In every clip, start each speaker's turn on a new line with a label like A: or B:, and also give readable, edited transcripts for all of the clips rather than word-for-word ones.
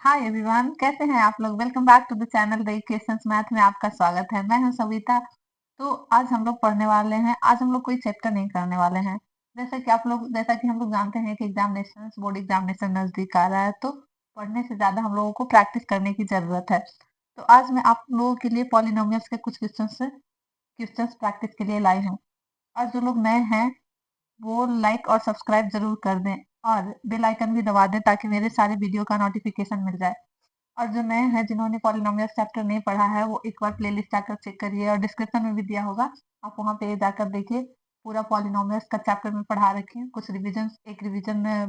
A: Hi everyone, कैसे हैं आप लोग। Welcome back to the channel the equations math में आपका स्वागत है। मैं हूं सविता। तो आज हम लोग पढ़ने वाले हैं। आज हम लोग कोई चैप्टर नहीं करने वाले हैं। जैसा कि हम लोग जानते हैं कि बोर्ड एग्जामिनेशन नजदीक आ रहा है, तो पढ़ने से ज्यादा हम लोगों को प्रैक्टिस करने की जरूरत है। तो आज मैं आप लोगों के लिए पॉलिनोमियल्स के कुछ क्वेश्चंस प्रैक्टिस के लिए लाई हूँ। और जो लोग नए हैं वो लाइक और सब्सक्राइब जरूर कर दें और बेल आइकन भी दबा दें ताकि मेरे सारे वीडियो का नोटिफिकेशन मिल जाए। और जो नए हैं जिन्होंने पॉलिनोमियल्स चैप्टर नहीं पढ़ा है वो एक बार प्लेलिस्ट जाकर चेक करिए और डिस्क्रिप्शन में भी दिया होगा, आप वहाँ पे जाकर देखिए। पूरा पॉलिनोमियल्स का चैप्टर में पढ़ा रखी है। कुछ रिवीजन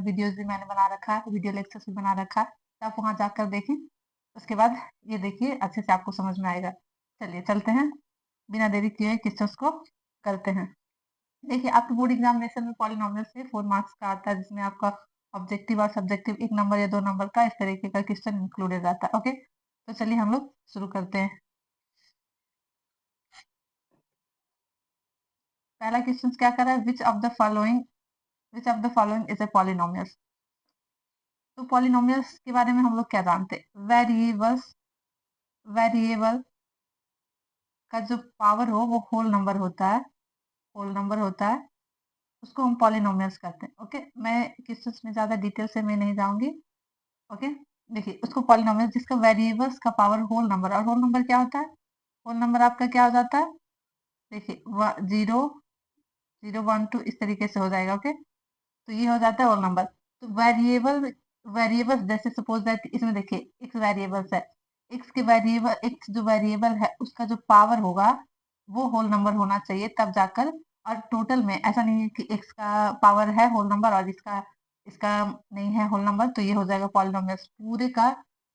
A: वीडियोस भी मैंने बना रखा है, वीडियो लेक्चर्स भी बना रखा है, तो आप वहाँ जाकर देखें। उसके बाद ये देखिए, अच्छे से आपको समझ में आएगा। चलिए चलते हैं, बिना देरी किए क्वेश्चंस को करते हैं। देखिए, आपके बोर्ड एग्जामिनेशन में पॉलिनोमियल से 4 मार्क्स का आता है, जिसमें आपका ऑब्जेक्टिव और सब्जेक्टिव 1 नंबर या 2 नंबर का इस तरीके का क्वेश्चन इंक्लूडेड रहता है। ओके, तो चलिए हम लोग शुरू करते हैं। पहला क्वेश्चन क्या कर रहा है, which of the following is a polynomial. तो पॉलिनोमियल्स के बारे में हम लोग क्या जानते हैं। वेरिएबल का जो पावर हो वो होल नंबर होता है, उसको हम पॉलिनोमियल्स कहते हैं। ओके, मैं क्वेश्चंस में ज्यादा डिटेल से मैं नहीं जाऊंगी। ओके, देखिए उसको पॉलिनोमियल जिसका वेरिएबल्स का पावर होल नंबर, और होल नंबर क्या होता है, होल नंबर आपका क्या हो जाता है। देखिए 0 0 1 2 इस तरीके से हो जाएगा। ओके, तो ये हो जाता है होल नंबर। तो वेरिएबल्स जैसे सपोज दैट इसमें देखिए एक्स वेरिएबल्स है, एक्स जो वेरिएबल है उसका जो पावर होगा वो होल नंबर होना चाहिए तब जाकर। और टोटल में ऐसा नहीं है कि एक्स का पावर है होल नंबर और इसका इसका नहीं है होल नंबर, तो ये हो जाएगा पॉलिनोमियल। पूरे का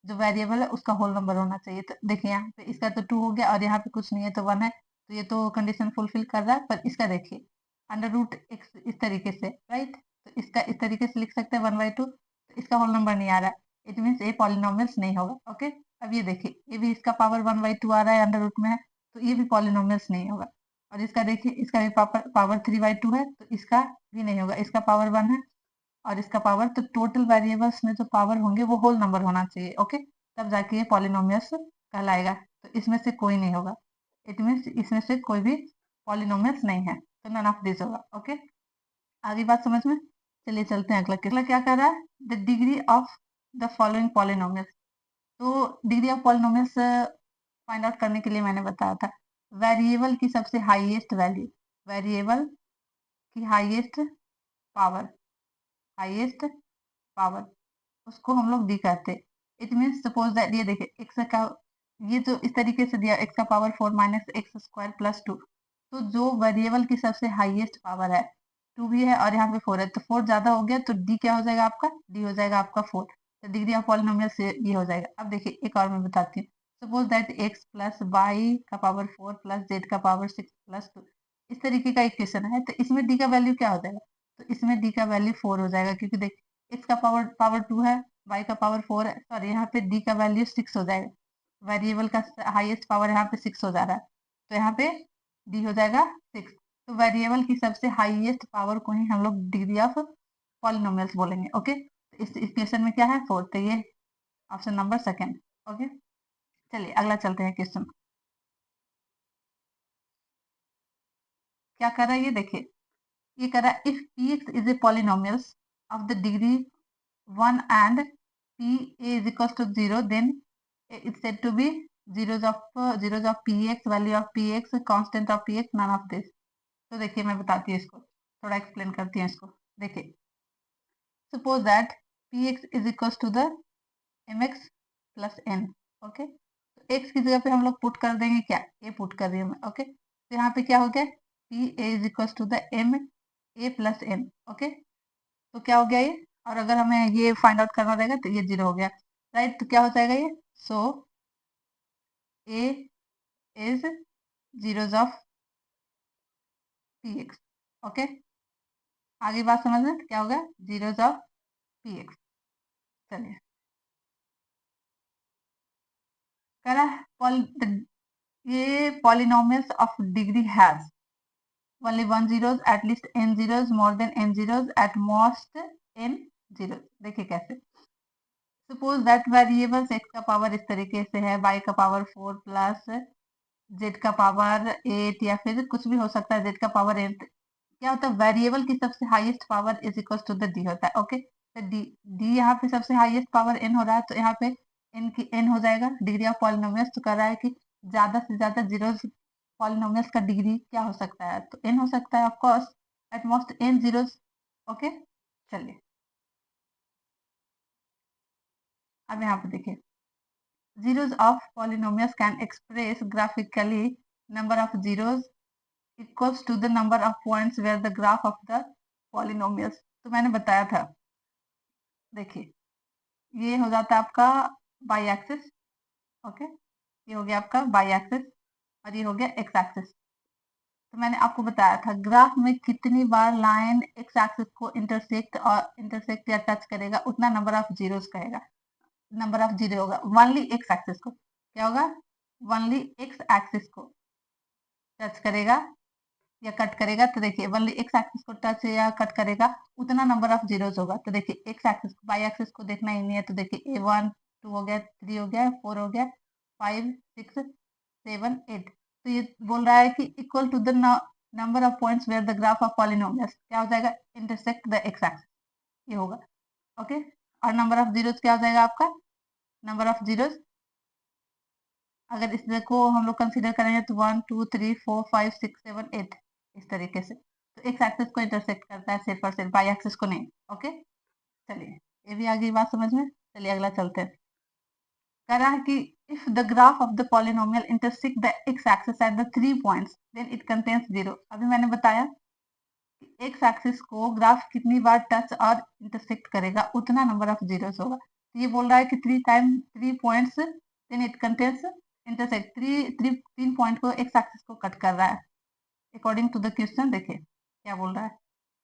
A: जो वेरिएबल है उसका होल नंबर होना चाहिए। तो देखिए यहाँ पे इसका तो 2 हो गया और यहाँ पे कुछ नहीं है तो 1 है, तो ये तो कंडीशन फुलफिल कर रहा है। पर इसका देखिए अंडर रूट एक्स इस तरीके से, राइट। तो इसका इस तरीके से लिख सकते हैं 1/2, तो इसका होल नंबर नहीं आ रहा है, इट मीन्स ये पॉलिनोमियल्स नहीं होगा। ओके, अब ये देखिए ये भी इसका पावर 1/2 आ रहा है, अंडर रूट में है, तो ये भी पॉलिनोमियल्स नहीं होगा। और इसका देखिए इसका भी पावर 3/2 है, तो इसका भी नहीं होगा, इसका पावर 1 है और इसका पावर, तो टोटल वेरिएबल्स में जो पावर होंगे वो होल नंबर होना चाहिए। ओके, तब जाके ये पॉलिनोमियल्स कहलाएगा। तो इसमें से कोई नहीं होगा, इट मीन्स इसमें से कोई भी पॉलिनोमियल्स नहीं है, तो नन ऑफ दिस होगा। ओके, आगे बात समझ में। चलिए चलते हैं अगला। अगला क्या कर रहा है, the degree of the following polynomials. तो degree of polynomials find out करने के लिए मैंने बताया था वेरिएबल की सबसे वेरिएबल की पावर हाईएस्ट पावर उसको हम लोग डी कहते हैं। इट मीन्स सपोज दैट ये देखिए एक्स का, ये जो इस तरीके से दिया एक्स का power 4 minus x square plus 2, तो जो वेरिएबल की सबसे हाईएस्ट पावर है 2 भी है और यहाँ पे 4 है, तो 4 ज्यादा हो गया तो डी क्या हो जाएगा आपका, डी हो जाएगा आपका 4। तो डिग्री ऑफ पॉलिनोमियल से ये हो जाएगा। अब देखिए एक और मैं बताती हूँ। Suppose that x plus y का पावर 4 प्लस जेड का पावर 6 प्लस 2, इस तरीके का इक्वेशन है, तो इसमें डी का वैल्यू क्या हो जाएगा। तो इसमें डी का वैल्यू 4 हो जाएगा, क्योंकि देख एक्स का पावर पावर 2 है, वाई का पावर 4 है, सॉरी यहाँ पे डी का वैल्यू 6 हो जाएगा। वेरिएबल का हाईएस्ट पावर यहाँ पे 6 हो जा रहा है, तो यहाँ पे डी हो जाएगा 6। तो वेरिएबल की सबसे हाईएस्ट पावर को ही हम लोग डिग्री ऑफ पॉलिनोमियल्स बोलेंगे। ओके, तो इस इक्वेशन में क्या है 4, तो ये ऑप्शन नंबर सेकंड। ओके, चलिए अगला चलते हैं क्वेश्चन। क्या कर रहा है ये देखिए, ये कर रहा है if P x is a polynomials of the degree 1 and p is equals to 0, then it's said to be zeros of px, value of px, constant of px, none of this। तो देखिए मैं बताती हूँ इसको, थोड़ा explain करती हूँ इसको। देखिए suppose that px is equals to the mx plus n। Okay, तो x की जगह पे हम लोग पुट कर देंगे क्या, a पुट कर रही हूँ मैं। ओके, तो यहाँ पे क्या हो गया, p a is equals to the m a plus n। Okay, तो क्या हो गया ये, और अगर हमें ये फाइंड आउट करना रहेगा तो ये 0 हो गया, राइट। तो क्या हो जाएगा ये, so A is zeros of P X. Okay, आगे बात समझ में क्या होगा, जीरोज ऑफ पी एक्स। चलिए करा ये polynomials of degree has only one zeros, at least n zeros, more than n zeros, at most n zeros। देखिए कैसे, सपोज दैट वेरिएबल्स एक्स का पावर इस तरीके से है, वाई का पावर 4 प्लस जेड का पावर 8, या फिर कुछ भी हो सकता है, जेड का पावर 8। क्या होता है, वेरिएबल की सबसे highest power is equal to the D होता है। ओके, तो डी डी यहाँ पे सबसे हाईएस्ट पावर एन हो रहा है, तो यहाँ पे एन की एन हो जाएगा। डिग्री ऑफ पॉलिनोमियल्स तो कर रहा है कि ज्यादा से ज्यादा जीरोस पॉलिनोमियल्स का डिग्री क्या हो सकता है, तो एन हो सकता है of course, at most n zeros. Okay, चलिए अब यहाँ पे देखिए, zeros of polynomials can express graphically number of zeros equals to the number of points where the graph of the polynomials। तो मैंने बताया था, देखिए ये हो जाता है आपका बाई एक्सिस। ओके, ये हो गया आपका बाई एक्सिस और ये हो गया एक्स एक्सिस। तो मैंने आपको बताया था ग्राफ में कितनी बार लाइन एक्स एक्सिस को इंटरसेक्ट या टच करेगा उतना नंबर ऑफ जीरोस कहेगा, नंबर ऑफ जीरो होगा वनली एक्स एक्सिस को। क्या होगा, वनली एक्स एक्सिस को टच करेगा या कट करेगा। तो देखिए वनली एक्स एक्सिस को टच या कट करेगा उतना नंबर ऑफ जीरोस होगा। तो देखिए एक्स एक्सिस को, बाई एक्सिस को देखना ही नहीं है, तो देखिए ए 1 2 हो गया, 3 हो गया, 4 हो गया, 5 6 7 8। तो ये बोल रहा है कि equal to the number of points where the graph of polynomials क्या हो जाएगा, इंटरसेक्ट द एक्स एक्सिस, ये होगा। ओके, और नंबर ऑफ जीरोस क्या हो जाएगा आपका, नंबर ऑफ जीरोस अगर इसको हम लोग कंसीडर करेंगे तो 1 2 3 4 5 6 7 8 इस तरीके से। तो एक्स एक्सिस को इंटरसेक्ट करता है सिर्फ और सिर्फ, बाई एक्सिस को नहीं। ओके, चलिए ये भी आ गई बात समझ में। चलिए अगला चलते हैं। कह रहा है कि if the graph of the polynomial intersect the x axis at the 3 points then it contains zero. अभी मैंने बताया कि एक्स एक्सिस को ग्राफ कितनी बार टच और इंटरसेक्ट करेगा उतना नंबर ऑफ जीरोस होगा। तो ये बोल रहा है कि 3 points then it contains intersect, 3 point को एक्स एक्सिस को कट कर रहा है अकॉर्डिंग टू द क्वेश्चन। देखिए क्या बोल रहा है,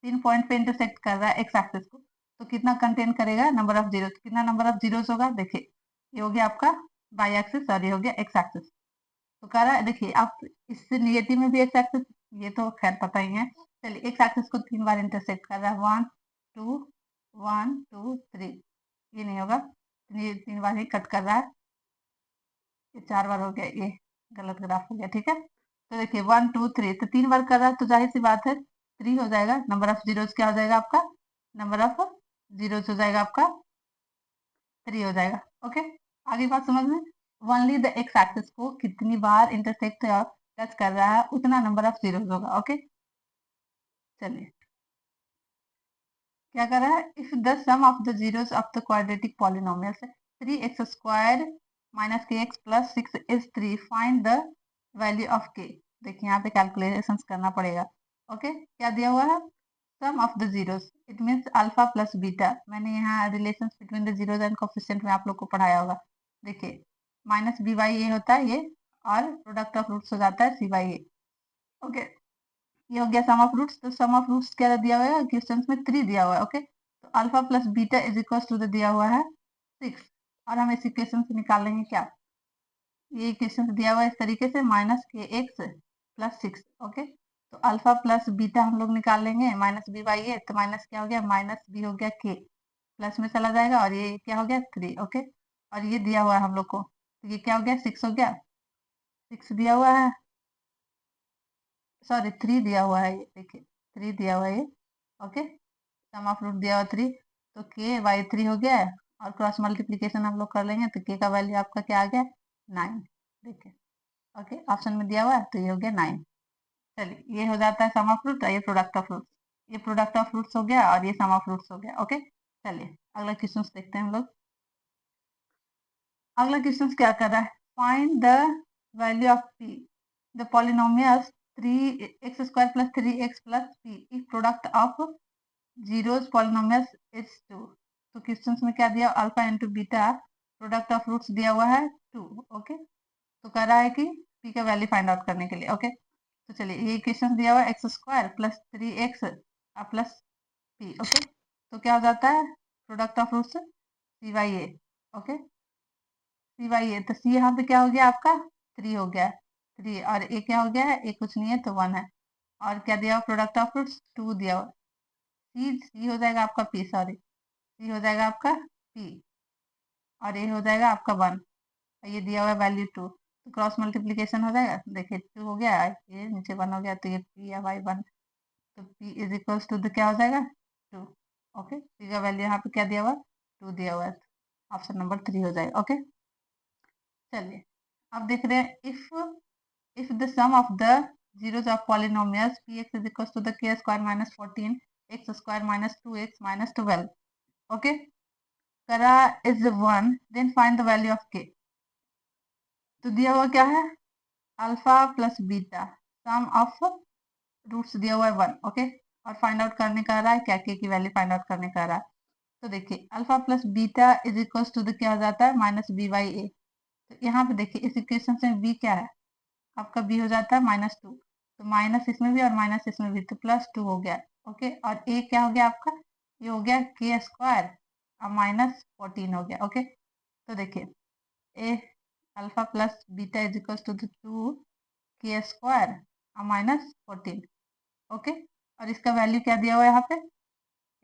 A: 3 पॉइंट पे इंटरसेक्ट कर रहा है एक्स एक्सिस को, तो कितना कंटेन करेगा, नंबर ऑफ जीरो। कितना नंबर ऑफ जीरोस होगा, देखिए ये हो गया आपका बाई एक्सिस और ये हो गया एक्स एक्सिस। तो कह रहा है देखिए आप इससे निगेटिव में भी एक्स एक्सिस, ये तो खैर पता ही है। चलिए एक्स एक्सिस को 3 बार इंटरसेक्ट कर रहा है, 1 2 1 2 3, ये नहीं होगा, ये 3 बार ही कट कर रहा है, ये 4 बार हो गया, ये गलत ग्राफ हो गया। ठीक है, तो देखिए 1 2 3, तो 3 बार कर रहा है तो जाहिर सी बात है 3 हो जाएगा। नंबर ऑफ जीरोस क्या हो जाएगा आपका, नंबर ऑफ जीरोस हो जाएगा आपका 3 हो जाएगा। ओके, आगे बात समझ में। ओनली द एक्स एक्सिस को कितनी बार इंटरसेक्ट या टच कर रहा है उतना नंबर ऑफ जीरोस होगा। ओके, चलिए क्या कर रहा है, if the sum of the zeros of the quadratic polynomials 3x² minus K X plus 6 is 3, find the value of K. देखिए यहाँ पे कैलकुलेशन करना पड़ेगा। ओके, क्या दिया हुआ है, sum of the zeros, it means alpha plus beta. मैंने यहाँ relation between the zeros and coefficient में आप लोग को पढ़ाया होगा। देखिए माइनस बी बाई ए होता है ये, और प्रोडक्ट ऑफ रूट्स हो जाता है सी बाई ए। ओके, ये हो गया सम ऑफ रूट्स। तो सम ऑफ रूट्स क्या दिया हुआ है क्वेश्चन में, 3 दिया हुआ है। ओके, तो alpha plus beta is equal to दिया हुआ है 6, और हम इस इक्वेशन से निकाल लेंगे क्या, ये इक्वेशन दिया हुआ है इस तरीके से, minus K X plus 6। Okay, तो अल्फा प्लस बीटा हम लोग निकाल लेंगे, माइनस बी बाई ए, तो माइनस क्या हो गया, माइनस बी हो गया के, प्लस में चला जाएगा और ये क्या हो गया 3। ओके, और ये दिया हुआ है हम लोग को, तो ये क्या हो गया 6 हो गया, 6 दिया हुआ है, सॉरी 3 दिया हुआ है, ये देखिए 3 दिया हुआ है ये। ओके, सम ऑफ रूट दिया हुआ 3, तो के बाई 3 हो गया है, और क्रॉस मल्टीप्लीकेशन हम लोग कर लेंगे तो के का वैल्यू आपका क्या आ गया 9। देखिए ओके, ऑप्शन में दिया हुआ है तो ये हो गया 9। चलिए ये हो जाता है सम ऑफ फ्रूट, ये प्रोडक्ट ऑफ फ्रूट्स, ये प्रोडक्ट ऑफ फ्रूट्स हो गया और ये सम ऑफ फ्रूट्स हो गया। ओके, चलिए अगला क्वेश्चन देखते हैं हम लोग। अगला क्वेश्चन क्या कर रहा है, find the value of p the polynomials 3x² plus 3x plus p if product of zeros polynomials is 2। तो क्वेश्चंस में क्या दिया, alpha into beta, product of roots दिया हुआ है 2। ओके, तो कह रहा है कि पी का वैल्यू फाइंड आउट करने के लिए। ओके, तो चलिए ये क्वेश्चन दिया हुआ है x² plus 3x plus P. Okay, तो क्या हो जाता है, product of roots C by A. Okay, C by A, तो सी यहाँ पे क्या हो गया आपका 3 हो गया, 3, और ए क्या हो गया है, ए कुछ नहीं है तो 1 है, और क्या दिया हुआ प्रोडक्ट ऑफ रूट्स 2 दिया हुआ, सी सी हो जाएगा आपका पी, सॉरी सी हो जाएगा आपका पी। और ये हो जाएगा आपका 1, और ये दिया हुआ है वैल्यू 2, तो क्रॉस मल्टीप्लीकेशन हो जाएगा। देखिए 2 हो गया, ये नीचे 1 हो गया, तो ये p या y1, तो p is equals to the क्या हो जाएगा 2। ओके, p का वैल्यू यहाँ पे क्या दिया हुआ, 2 दिया हुआ है, ऑप्शन नंबर 3 हो जाएगा। ओके, चलिए अब देख रहे हैं, if the sum of the zeros of polynomials px is equals to the k square minus 14 x square minus 2x minus 12, okay, करा is 1, then find the value of k। तो दिया हुआ क्या है, alpha plus beta, sum of roots दिया हुआ है 1, okay, और फाइंड आउट करने का रहा है क्या, के की वैल्यू फाइंड आउट करने का रहा है। तो देखिए alpha plus beta is equals to the क्या हो जाता है, माइनस बी बाई ए। तो यहाँ पे देखिए इस इक्वेशन से बी क्या है, आपका बी हो जाता है -2, तो माइनस इसमें भी और माइनस इसमें भी, तो +2 हो गया। ओके, और ए क्या हो गया आपका, ये हो गया के स्क्वायर और -14 हो गया। ओके, तो देखिए A alpha plus beta is equal to 2 K square और -14। ओके, और इसका वैल्यू क्या दिया हुआ है यहाँ पे,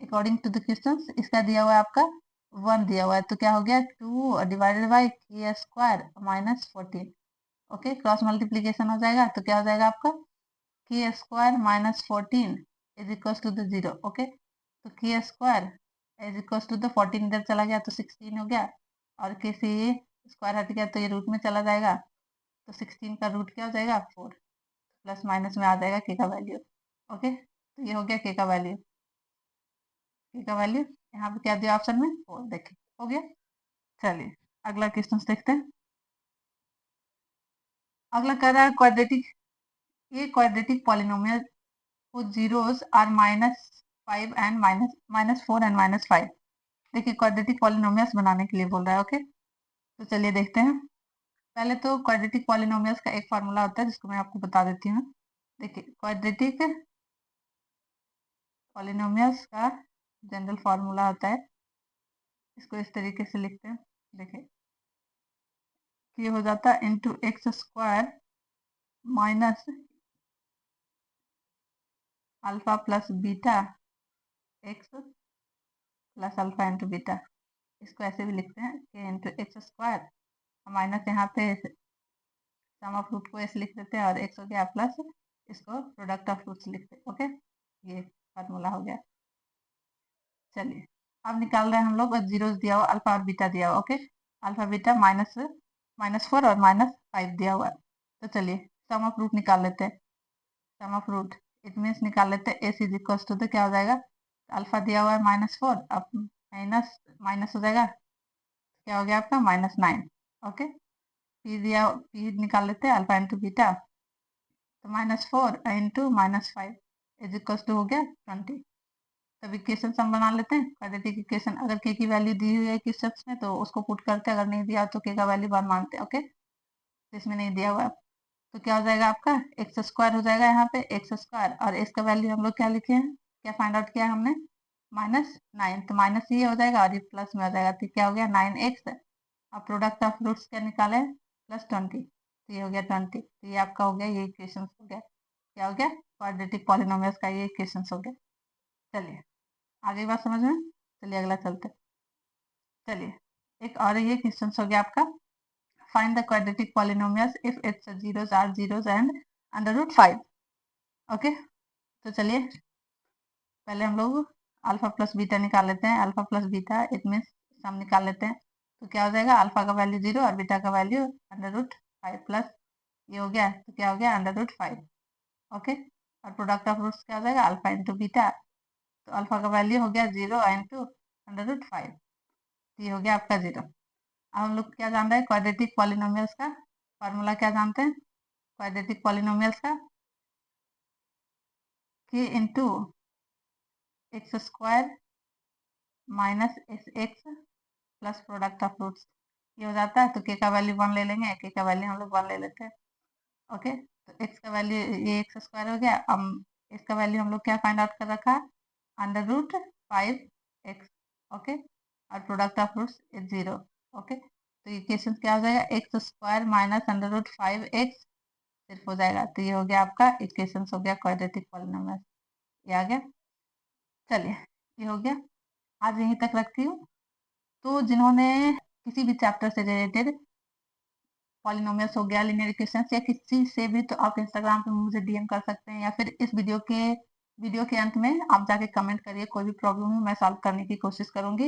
A: अकॉर्डिंग टू द क्वेश्चन इसका दिया हुआ है आपका 1 दिया हुआ है, तो क्या हो गया 2 divided by k square -14। Okay, cross multiplication हो जाएगा, तो क्या हो जाएगा आपका k square -14 is equal to the 0। Okay, तो k square is equal to the 14 इधर चला गया तो 16 हो गया, और के से ये स्क्वायर हट गया तो ये रूट में चला जाएगा, तो 16 का रूट क्या हो जाएगा 4, प्लस माइनस में आ जाएगा के का वैल्यू। ओके, तो ये हो गया के का वैल्यू, के का वैल्यू यहाँ पे क्या दिया ऑप्शन में 4, देखिए हो गया। चलिए अगला क्वेश्चन देखते हैं। अगला कह रहा है क्वाड्रेटिक, ये quadratic polynomial whose zeros are -5 and -4 and -5। देखिए क्वाड्रेटिक पॉलिनोमियल्स बनाने के लिए बोल रहा है। ओके, तो चलिए देखते हैं। पहले तो क्वाड्रेटिक पॉलिनोमियल्स का एक फार्मूला होता है जिसको मैं आपको बता देती हूँ। देखिए क्वाड्रेटिक पॉलिनोमियल्स का जनरल फार्मूला होता है, इसको इस तरीके से लिखते हैं। देखिए ये हो जाता है into x square minus alpha plus beta x plus alpha into beta. इसको ऐसे भी लिखते हैं कि इंटू एक्स स्क्वायर माइनस यहाँ पे सम ऑफ रूट को ऐसे लिख देते हैं, और एक्स हो गया प्लस इसको प्रोडक्ट ऑफ रूट्स लिखते हैं। ओके, ये फार्मूला हो गया। चलिए अब निकाल रहे हैं हम लोग, जीरोस दिया हुआ अल्फा और बीटा दिया हुआ। ओके, अल्फा बीटा -4 और -5 दिया हुआ है। तो चलिए सम ऑफ रूट निकाल लेते हैं। सम ऑफ रूट इट मीन्स निकाल लेते हैं, एस इज इक्वल टू क्या हो जाएगा, अल्फा दिया हुआ है -4, अब माइनस माइनस हो जाएगा, क्या हो गया आपका -9। ओके, पी निकाल लेते हैं अल्फा इंटू बीटा, तो -4 इंटू -5 इज इक्वल टू हो गया 20। तब इक्वेशन हम बना लेते हैं, क्वाड्रेटिक इक्वेशन। अगर के की वैल्यू दी हुई है क्वेश्चन में तो उसको पुट करते हैं, अगर नहीं दिया तो के का वैल्यू 1 मानते हैं। ओके, तो इसमें नहीं दिया हुआ तो क्या हो जाएगा आपका एक्स स्क्वायर हो जाएगा, यहाँ पे एक्स स्क्वायर, और एक्स का वैल्यू हम लोग क्या लिखे हैं, क्या फाइंड आउट किया हमने -9, तो माइनस ये हो जाएगा और ये प्लस में हो जाएगा, तो क्या हो गया 9x, और प्रोडक्ट ऑफ रूट्स क्या निकाले +20, तो ये हो गया 20। तो ये आपका हो गया, ये इक्वेशन हो गया, क्या हो गया क्वाड्रेटिक पॉलिनोमियल्स का ये इक्वेशन हो गया। चलिए आगे बात समझ में, चलिए अगला चलते। चलिए एक और ये क्वेश्चन हो गया आपका, find the quadratic polynomials if its zeros are zeros and √5। Okay, तो चलिए पहले हम लोग अल्फा प्लस बीटा निकाल लेते हैं। Alpha plus beta it means sum निकाल लेते हैं, तो क्या हो जाएगा अल्फा का वैल्यू 0 और बीटा का वैल्यू √5 प्लस ये हो गया, तो क्या हो गया √5। ओके, और प्रोडक्ट ऑफ रूट्स क्या हो जाएगा अल्फा इंटू बीटा, तो अल्फा का वैल्यू हो गया 0 इंटू √5, ये हो गया आपका 0। अब हम लोग क्या जान रहे हैं, क्वाड्रेटिक पॉलिनोमियल्स का फार्मूला क्या जानते हैं, क्वाड्रेटिक पॉलिनोमियल्स का k into x square minus s x plus product of roots, ये हो जाता है, तो के का वैल्यू 1 ले लेंगे, के का वैल्यू हम लोग 1 ले लेते हैं। ओके, तो एक्स का वैल्यू ये एक्स स्क्वायर हो गया, अब इसका वैल्यू हम लोग क्या फाइंड आउट कर रखा है √5x। ओके, और product of roots is 0। Okay, तो इक्वेशन क्या हो जाएगा एक्स स्क्वायर माइनस √5x सिर्फ हो जाएगा, तो ये हो गया आपका इक्वेशन हो गया क्वाड्रेटिक पॉलिनोमियल, ये आ गया। चलिए ये हो गया, आज यहीं तक रखती हूँ। तो जिन्होंने किसी भी चैप्टर से रिलेटेड, पॉलिनोमियल्स हो गया, लिनियर इक्वेशंस, या किसी से भी, तो आप इंस्टाग्राम पे मुझे डीएम कर सकते हैं, या फिर इस वीडियो के अंत में आप जाके कमेंट करिए, कोई भी प्रॉब्लम है मैं सॉल्व करने की कोशिश करूंगी।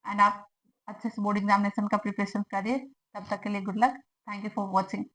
A: एंड आप अच्छे से बोर्ड एग्जामिनेशन का प्रिपरेशन करिए। तब तक के लिए good luck. Thank you for watching.